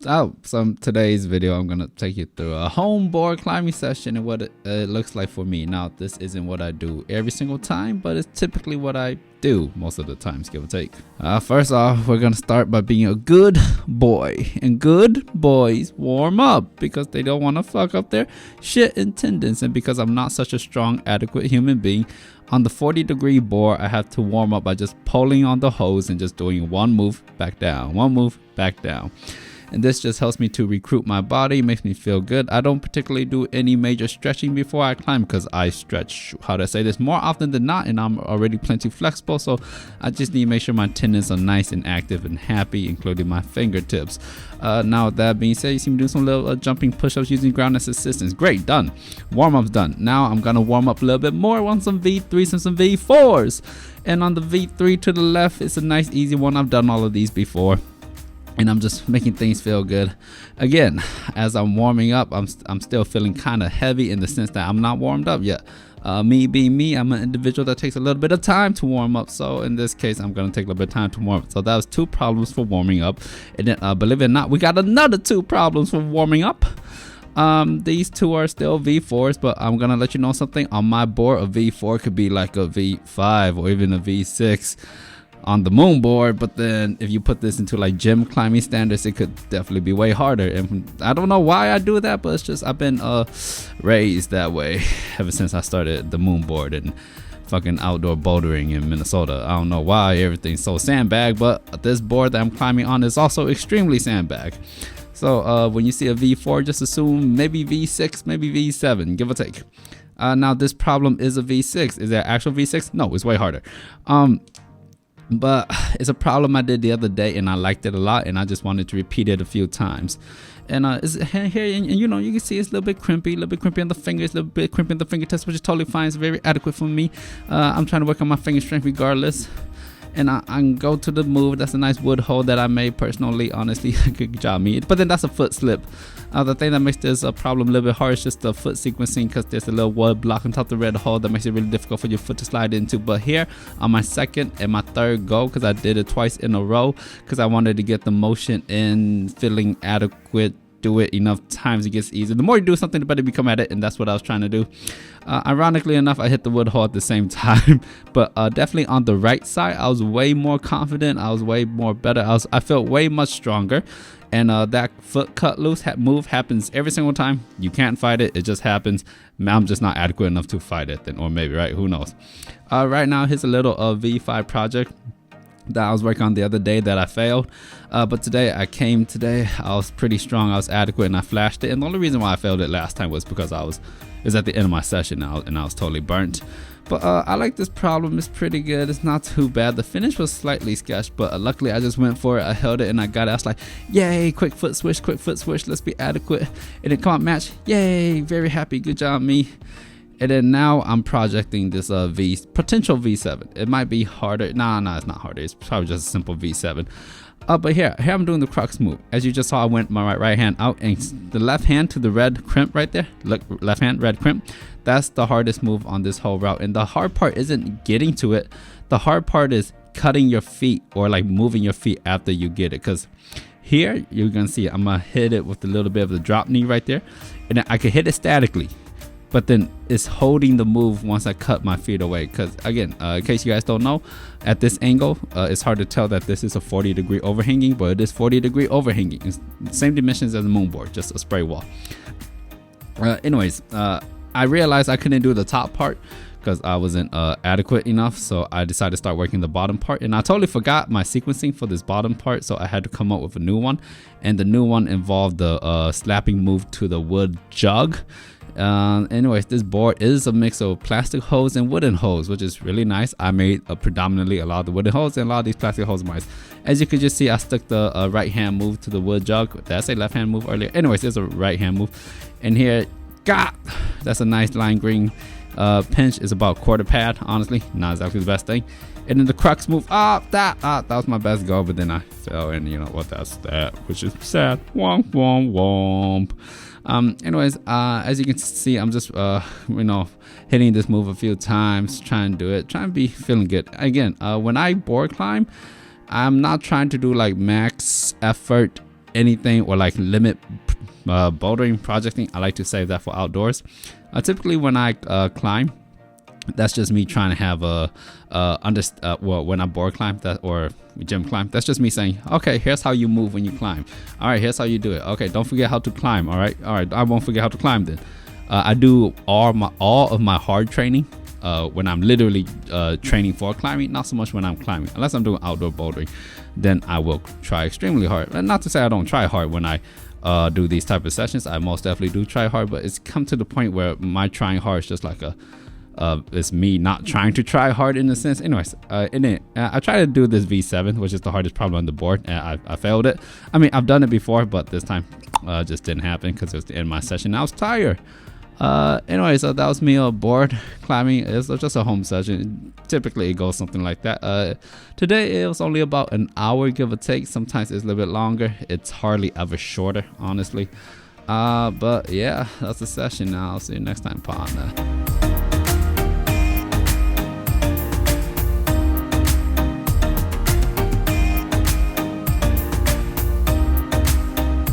So today's video, I'm gonna take you through a home board climbing session and what it looks like for me. Now, this isn't what I do every single time, but it's typically what I do most of the times, give or take. First off, we're gonna start by being a good boy, and good boys warm up because they don't want to fuck up their shit in tendons, and because I'm not such a strong, adequate human being. On the 40-degree board, I have to warm up by just pulling on the hose and just doing one move back down, one move back down. And this just helps me to recruit my body, makes me feel good. I don't particularly do any major stretching before I climb because I stretch, how do I say this, more often than not, and I'm already plenty flexible, so I just need to make sure my tendons are nice and active and happy, including my fingertips. Now with that being said, you see me do some little jumping push-ups using ground as assistance. Great, done. Warm-up's done. Now I'm gonna warm up a little bit more on some V3s and some V4s. And on the V3 to the left, it's a nice easy one. I've done all of these before, and I'm just making things feel good. Again, as I'm warming up, I'm still feeling kind of heavy in the sense that I'm not warmed up yet. Me being me, I'm an individual that takes a little bit of time to warm up. So in this case, I'm gonna take a little bit of time to warm up. So that was 2 problems for warming up. And then believe it or not, we got another 2 problems for warming up. These 2 are still V4s, but I'm gonna let you know something. On my board, a V4 could be like a V5 or even a V6 on the moon board, but then if you put this into like gym climbing standards, it could definitely be way harder. And I don't know why I do that, but it's just I've been raised that way ever since I started the moon board and fucking outdoor bouldering in Minnesota. I don't know why everything's so sandbag, but this board that I'm climbing on is also extremely sandbag. So when you see a V4, just assume maybe V6, maybe V7, give or take. Now this problem is a V6. Is that actual V6? No, it's way harder. But it's a problem I did the other day and I liked it a lot, and I just wanted to repeat it a few times. And it's here, and you know, you can see it's a little bit crimpy on the fingers, a little bit crimpy on the fingertips, which is totally fine. It's very adequate for me. I'm trying to work on my finger strength regardless. And I can go to the move. That's a nice wood hole that I made personally, honestly. Good job, me. But then that's a foot slip. The thing that makes this a problem a little bit hard is just the foot sequencing, because there's a little wood block on top of the red hole that makes it really difficult for your foot to slide into. But here on my second and my third go, because I did it twice in a row, because I wanted to get the motion in, feeling adequate, do it enough times, it gets easier. The more you do something, the better you become at it, and that's what I was trying to do. Ironically enough, I hit the wood hole at the same time, but definitely on the right side, I was way more confident. I was way more better. I felt way much stronger, and that foot cut loose move happens every single time. You can't fight it. It just happens. I'm just not adequate enough to fight it, then, or maybe, right? Who knows? Right now, here's a little V5 project that I was working on the other day that I failed, but today I was pretty strong, I was adequate, and I flashed it. And the only reason why I failed it last time was because it was at the end of my session now, and I was totally burnt. But I like this problem. It's pretty good. It's not too bad. The finish was slightly sketched, but luckily I just went for it. I held it and I got it. I was like, yay, quick foot switch, let's be adequate. And it come out match, yay, very happy, good job me. And then now I'm projecting this potential V7. It might be harder. Nah, it's not harder. It's probably just a simple V7. But here I'm doing the crux move. As you just saw, I went my right hand out, and the left hand to the red crimp right there. Look, left hand, red crimp. That's the hardest move on this whole route. And the hard part isn't getting to it. The hard part is cutting your feet, or like moving your feet after you get it. Because here you're gonna see I'm gonna hit it with a little bit of the drop knee right there, and then I can hit it statically. But then it's holding the move once I cut my feet away. Because again, in case you guys don't know, at this angle, it's hard to tell that this is a 40-degree overhanging, but it is 40-degree overhanging. It's the same dimensions as the moon board, just a spray wall. Anyways, I realized I couldn't do the top part because I wasn't adequate enough, so I decided to start working the bottom part. And I totally forgot my sequencing for this bottom part, so I had to come up with a new one. And the new one involved the slapping move to the wood jug. Anyways, this board is a mix of plastic hose and wooden hose, which is really nice. I made predominantly a lot of the wooden hose, and a lot of these plastic hose mice. As you can just see, I stuck the right hand move to the wood jug. Did I say left hand move earlier? Anyways, there's a right hand move. And here, that's a nice lime green. Pinch is about quarter pad, honestly, not exactly the best thing. And then the crux move, that was my best go, but then I fell, and you know what, that's that, which is sad. Womp womp womp. Anyways, as you can see, I'm just hitting this move a few times, trying to do it, trying to be feeling good. Again, when I board climb, I'm not trying to do like max effort anything or like limit bouldering, projecting, I like to save that for outdoors. Typically when I climb, that's just me trying to have a well, when I board climb that or gym climb, that's just me saying, okay, here's how you move when you climb. All right, here's how you do it. Okay, don't forget how to climb. All right, I won't forget how to climb then. I do all of my hard training when I'm literally training for climbing, not so much when I'm climbing. Unless I'm doing outdoor bouldering, then I will try extremely hard. And not to say I don't try hard when I do these type of sessions. I most definitely do try hard, but it's come to the point where my trying hard is just like it's me not trying to try hard in a sense. Anyways, I tried to do this V7, which is the hardest problem on the board, and I failed it. I mean, I've done it before, but this time just didn't happen because it was the end of my session. I was tired. Anyway, so that was me board climbing. It's just a home session. Typically it goes something like that. Today it was only about an hour, give or take. Sometimes it's a little bit longer. It's hardly ever shorter, honestly. But yeah, that's the session. Now I'll see you next time, partner.